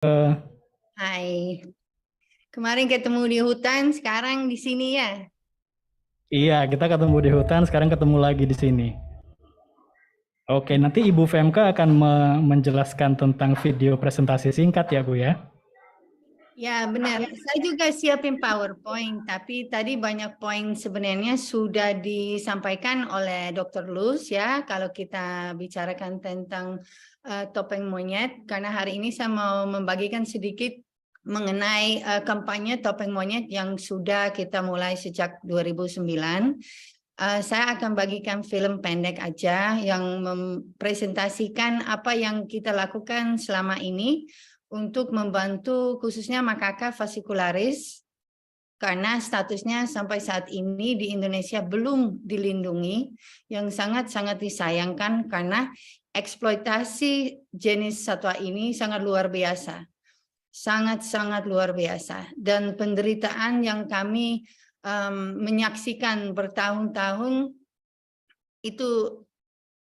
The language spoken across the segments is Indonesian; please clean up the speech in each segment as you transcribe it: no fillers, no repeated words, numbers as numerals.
Eh, Hai, kemarin ketemu di hutan, sekarang di sini ya. iya, kita ketemu di hutan, sekarang ketemu lagi di sini. Oke, nanti Ibu Femka akan menjelaskan tentang video presentasi singkat ya, Bu ya. Ya benar, saya juga siapin PowerPoint, tapi tadi banyak poin sebenarnya sudah disampaikan oleh Dr. Luz ya, kalau kita bicarakan tentang topeng monyet, karena hari ini saya mau membagikan sedikit mengenai kampanye topeng monyet yang sudah kita mulai sejak 2009. Saya akan bagikan film pendek aja yang mempresentasikan apa yang kita lakukan selama ini untuk membantu khususnya makaka fascicularis karena statusnya sampai saat ini di Indonesia belum dilindungi, yang sangat-sangat disayangkan karena eksploitasi jenis satwa ini sangat luar biasa. Sangat-sangat luar biasa. Dan penderitaan yang kami menyaksikan bertahun-tahun itu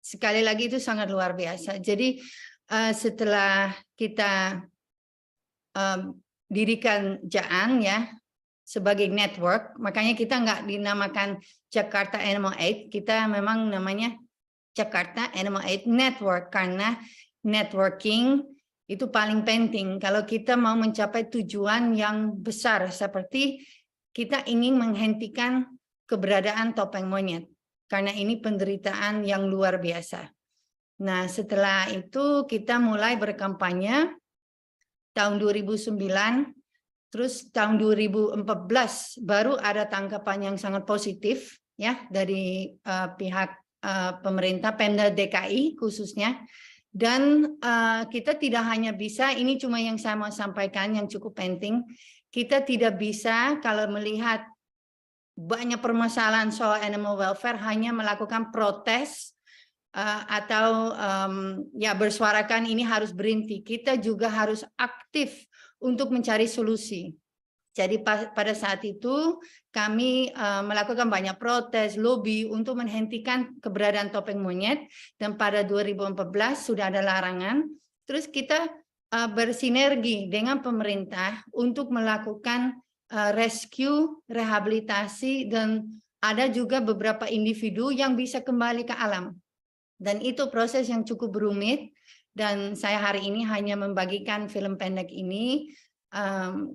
sekali lagi itu sangat luar biasa. Jadi setelah kita dirikan Jaan ya sebagai network, makanya kita nggak dinamakan Jakarta Animal Aid, kita memang namanya Jakarta Animal Aid Network karena networking itu paling penting kalau kita mau mencapai tujuan yang besar seperti kita ingin menghentikan keberadaan topeng monyet karena ini penderitaan yang luar biasa. Nah, setelah itu kita mulai berkampanye tahun 2009, terus tahun 2014 baru ada tanggapan yang sangat positif ya dari pihak pemerintah Pemda DKI khususnya. Dan kita tidak hanya bisa, ini cuma yang saya mau sampaikan yang cukup penting, kita tidak bisa kalau melihat banyak permasalahan soal animal welfare hanya melakukan protes atau ya bersuarakan ini harus berhenti. Kita juga harus aktif untuk mencari solusi. Jadi pada saat itu kami melakukan banyak protes, lobby untuk menghentikan keberadaan topeng monyet, dan pada 2014 sudah ada larangan. Terus kita bersinergi dengan pemerintah untuk melakukan rescue, rehabilitasi, dan ada juga beberapa individu yang bisa kembali ke alam. Dan itu proses yang cukup rumit, dan saya hari ini hanya membagikan film pendek ini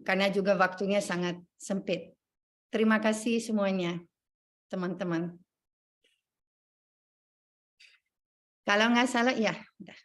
karena juga waktunya sangat sempit. Terima kasih semuanya, teman-teman. Kalau nggak salah, ya. Udah.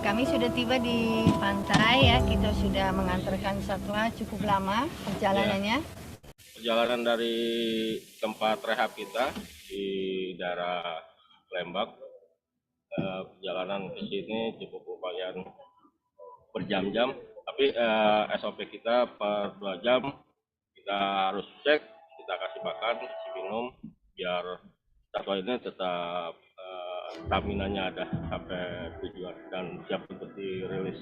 Kami sudah tiba di pantai ya, kita sudah mengantarkan satwa cukup lama perjalanannya. Perjalanan dari tempat rehab kita di daerah Lembang, perjalanan ke sini cukup lumayan berjam-jam, tapi SOP kita per 2 jam kita harus cek, kita kasih makan, kasih minum, biar satwa ini tetap stamina-nya ada sampai tujuan dan siap untuk dirilis.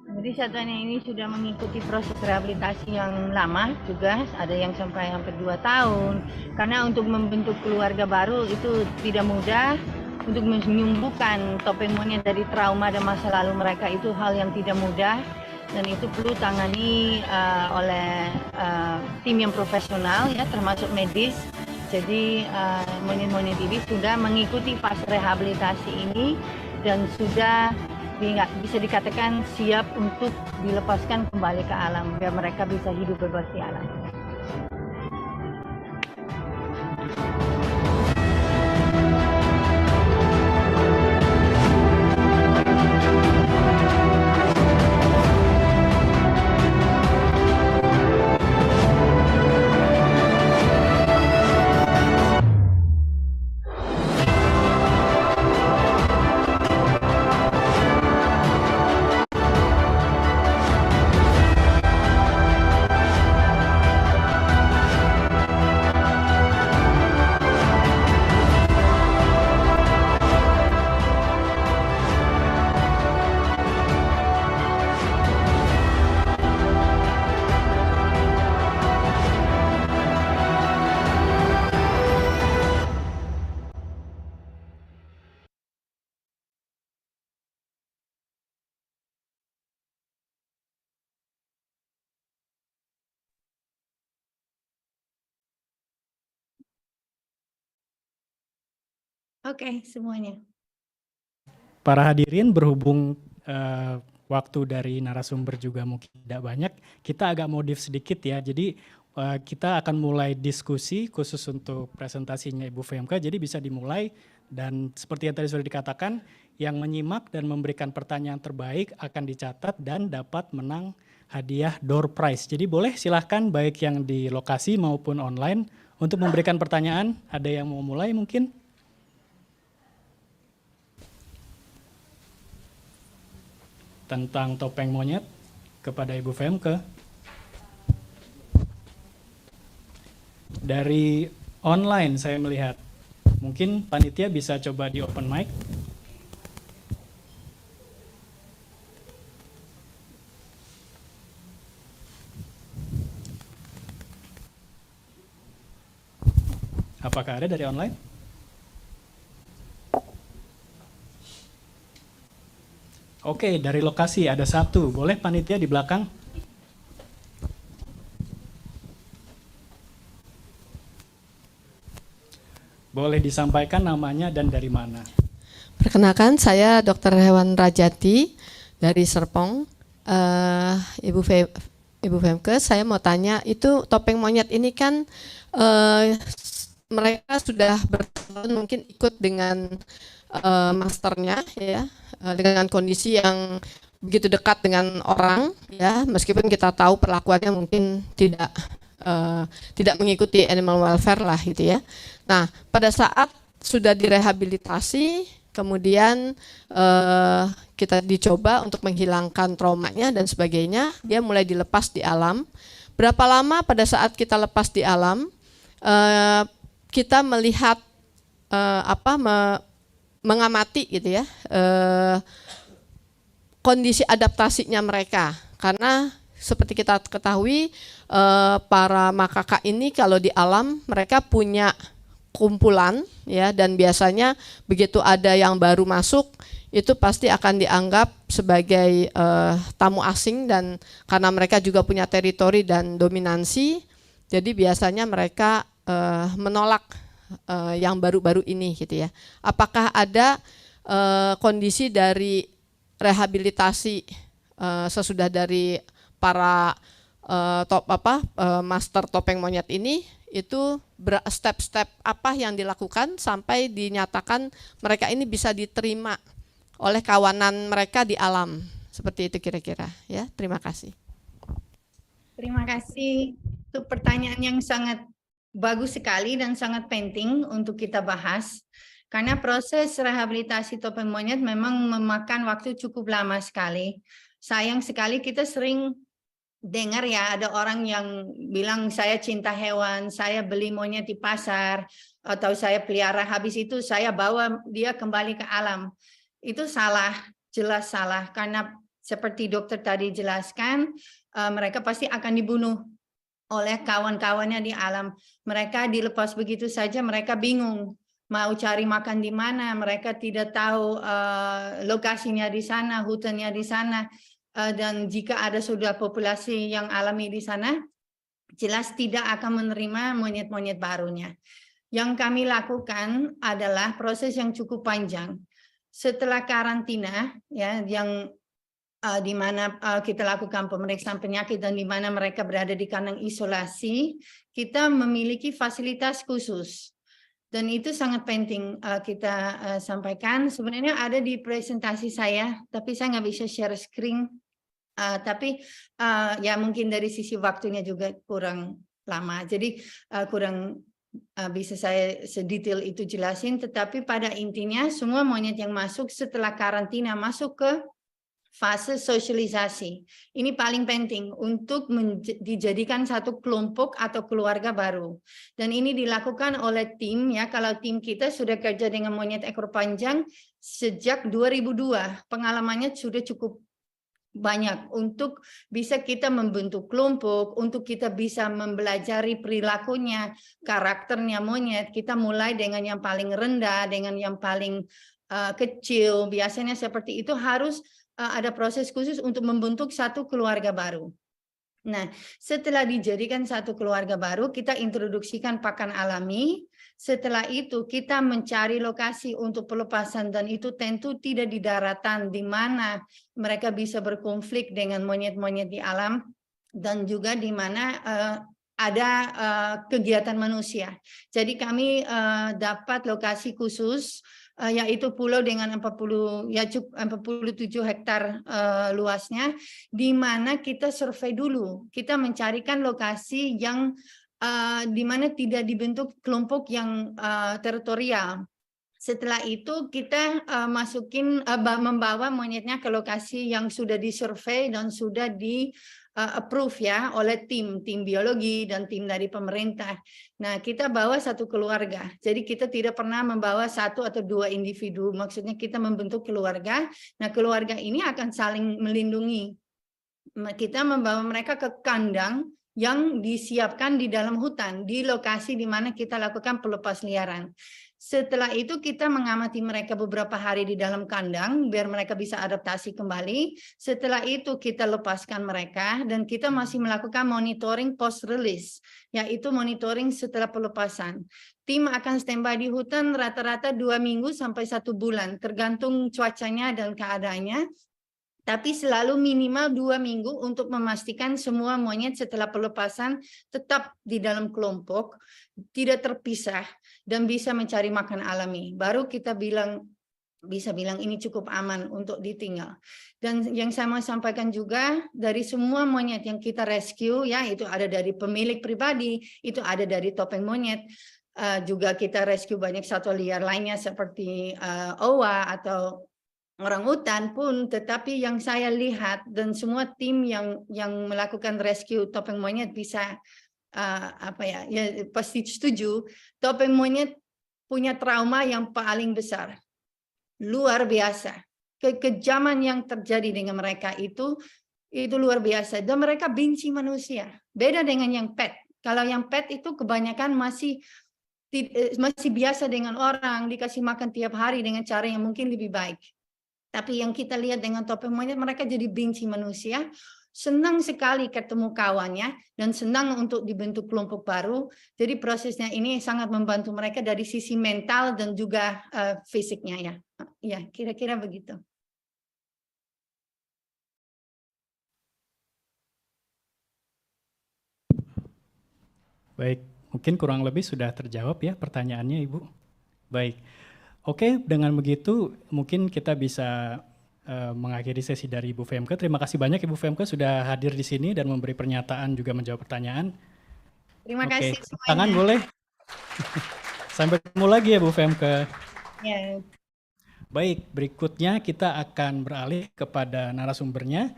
Jadi satwanya ini sudah mengikuti proses rehabilitasi yang lama juga, ada yang sampai hampir 2 tahun. Karena untuk membentuk keluarga baru itu tidak mudah, untuk menyembuhkan topeng monyet dari trauma dan masa lalu mereka itu hal yang tidak mudah, dan itu perlu tangani oleh tim yang profesional ya, termasuk medis. Jadi monyet-monyet ini sudah mengikuti fase rehabilitasi ini dan sudah bisa dikatakan siap untuk dilepaskan kembali ke alam biar mereka bisa hidup bebas di alam. Oke, semuanya. Para hadirin, berhubung waktu dari narasumber juga mungkin tidak banyak, kita agak modif sedikit ya. Jadi kita akan mulai diskusi khusus untuk presentasinya Ibu VMK, jadi bisa dimulai. Dan seperti yang tadi sudah dikatakan, yang menyimak dan memberikan pertanyaan terbaik akan dicatat dan dapat menang hadiah door prize. Jadi boleh silahkan baik yang di lokasi maupun online untuk memberikan pertanyaan. Ada yang mau mulai mungkin? Tentang topeng monyet kepada Ibu VMK. Dari online saya melihat, mungkin panitia bisa coba di open mic. Apakah ada dari online? Oke, dari lokasi ada satu. Boleh panitia di belakang? Boleh disampaikan namanya dan dari mana? Perkenalkan, saya Dr. Hewan Rajati dari Serpong. Ibu Femke, saya mau tanya, itu topeng monyet ini kan mereka sudah bertahun mungkin ikut dengan masternya, ya, dengan kondisi yang begitu dekat dengan orang, ya, meskipun kita tahu perlakuannya mungkin tidak mengikuti animal welfare lah, gitu ya. Nah, pada saat sudah direhabilitasi, kemudian kita dicoba untuk menghilangkan traumanya dan sebagainya, dia mulai dilepas di alam. Berapa lama pada saat kita lepas di alam, kita melihat mengamati gitu ya kondisi adaptasinya mereka, karena seperti kita ketahui para makaka ini kalau di alam mereka punya kumpulan, ya, dan biasanya begitu ada yang baru masuk itu pasti akan dianggap sebagai tamu asing, dan karena mereka juga punya teritori dan dominansi, jadi biasanya mereka menolak yang baru-baru ini, gitu ya. Apakah ada kondisi dari rehabilitasi sesudah dari para master topeng monyet ini, itu step-step apa yang dilakukan sampai dinyatakan mereka ini bisa diterima oleh kawanan mereka di alam, seperti itu kira-kira, ya. Terima kasih. Terima kasih. Itu pertanyaan yang sangat bagus sekali dan sangat penting untuk kita bahas. Karena proses rehabilitasi topeng monyet memang memakan waktu cukup lama sekali. Sayang sekali kita sering dengar ya, ada orang yang bilang saya cinta hewan, saya beli monyet di pasar, atau saya pelihara, habis itu saya bawa dia kembali ke alam. Itu salah, jelas salah, karena seperti dokter tadi jelaskan, mereka pasti akan dibunuh oleh kawan-kawannya di alam. Mereka dilepas begitu saja, mereka bingung mau cari makan di mana, mereka tidak tahu lokasinya di sana, hutannya di sana. Dan jika ada sudah populasi yang alami di sana, jelas tidak akan menerima monyet-monyet barunya. Yang kami lakukan adalah proses yang cukup panjang. Setelah karantina, ya, yang di mana kita lakukan pemeriksaan penyakit dan di mana mereka berada di kandang isolasi, kita memiliki fasilitas khusus. Dan itu sangat penting kita sampaikan. Sebenarnya ada di presentasi saya, tapi saya nggak bisa share screen. Tapi ya mungkin dari sisi waktunya juga kurang lama, jadi kurang bisa saya sedetail itu jelasin. Tetapi pada intinya semua monyet yang masuk setelah karantina masuk ke fase sosialisasi. Ini paling penting untuk dijadikan satu kelompok atau keluarga baru. Dan ini dilakukan oleh tim, ya. Kalau tim kita sudah kerja dengan monyet ekor panjang sejak 2002, pengalamannya sudah cukup banyak untuk bisa kita membentuk kelompok, untuk kita bisa mempelajari perilakunya, karakternya monyet. Kita mulai dengan yang paling rendah, dengan yang paling kecil. Biasanya seperti itu, harus ada proses khusus untuk membentuk satu keluarga baru. Nah, setelah dijadikan satu keluarga baru, kita introduksikan pakan alami. Setelah itu kita mencari lokasi untuk pelepasan dan itu tentu tidak di daratan di mana mereka bisa berkonflik dengan monyet-monyet di alam dan juga di mana ada kegiatan manusia. Jadi kami dapat lokasi khusus yaitu pulau dengan 47 hektar luasnya, di mana kita survei dulu. Kita mencarikan lokasi yang di mana tidak dibentuk kelompok yang teritorial. Setelah itu kita membawa monyetnya ke lokasi yang sudah disurvei dan sudah di approve ya oleh tim biologi dan tim dari pemerintah. Nah, kita bawa satu keluarga. Jadi kita tidak pernah membawa satu atau dua individu. Maksudnya kita membentuk keluarga. Nah, keluarga ini akan saling melindungi. Kita membawa mereka ke kandang yang disiapkan di dalam hutan, di lokasi di mana kita lakukan pelepas liaran. Setelah itu kita mengamati mereka beberapa hari di dalam kandang biar mereka bisa adaptasi kembali. Setelah itu kita lepaskan mereka dan kita masih melakukan monitoring post release, yaitu monitoring setelah pelepasan. Tim akan standby di hutan rata-rata 2 minggu sampai 1 bulan, tergantung cuacanya dan keadaannya. Tapi selalu minimal 2 minggu untuk memastikan semua monyet setelah pelepasan tetap di dalam kelompok, tidak terpisah, dan bisa mencari makan alami. Baru kita bisa bilang ini cukup aman untuk ditinggal. Dan yang saya mau sampaikan juga, dari semua monyet yang kita rescue, ya itu ada dari pemilik pribadi, itu ada dari topeng monyet, juga kita rescue banyak satwa liar lainnya seperti owa atau orang hutan pun, tetapi yang saya lihat dan semua tim yang melakukan rescue topeng monyet bisa pasti setuju, topeng monyet punya trauma yang paling besar, luar biasa. Kekejaman yang terjadi dengan mereka itu luar biasa dan mereka benci manusia. Beda dengan yang pet. Kalau yang pet itu kebanyakan masih biasa dengan orang, dikasih makan tiap hari dengan cara yang mungkin lebih baik. Tapi yang kita lihat dengan topeng monyet, mereka jadi benci manusia, senang sekali ketemu kawannya, dan senang untuk dibentuk kelompok baru. Jadi prosesnya ini sangat membantu mereka dari sisi mental dan juga fisiknya ya. Ya, kira-kira begitu. Baik, mungkin kurang lebih sudah terjawab ya pertanyaannya Ibu. Baik. Oke, dengan begitu mungkin kita bisa mengakhiri sesi dari Ibu Femke. Terima kasih banyak Ibu Femke sudah hadir di sini dan memberi pernyataan juga menjawab pertanyaan. Terima kasih semuanya. Tangan boleh. Sampai ketemu lagi ya Bu Femke. Ya. Baik, berikutnya kita akan beralih kepada narasumbernya.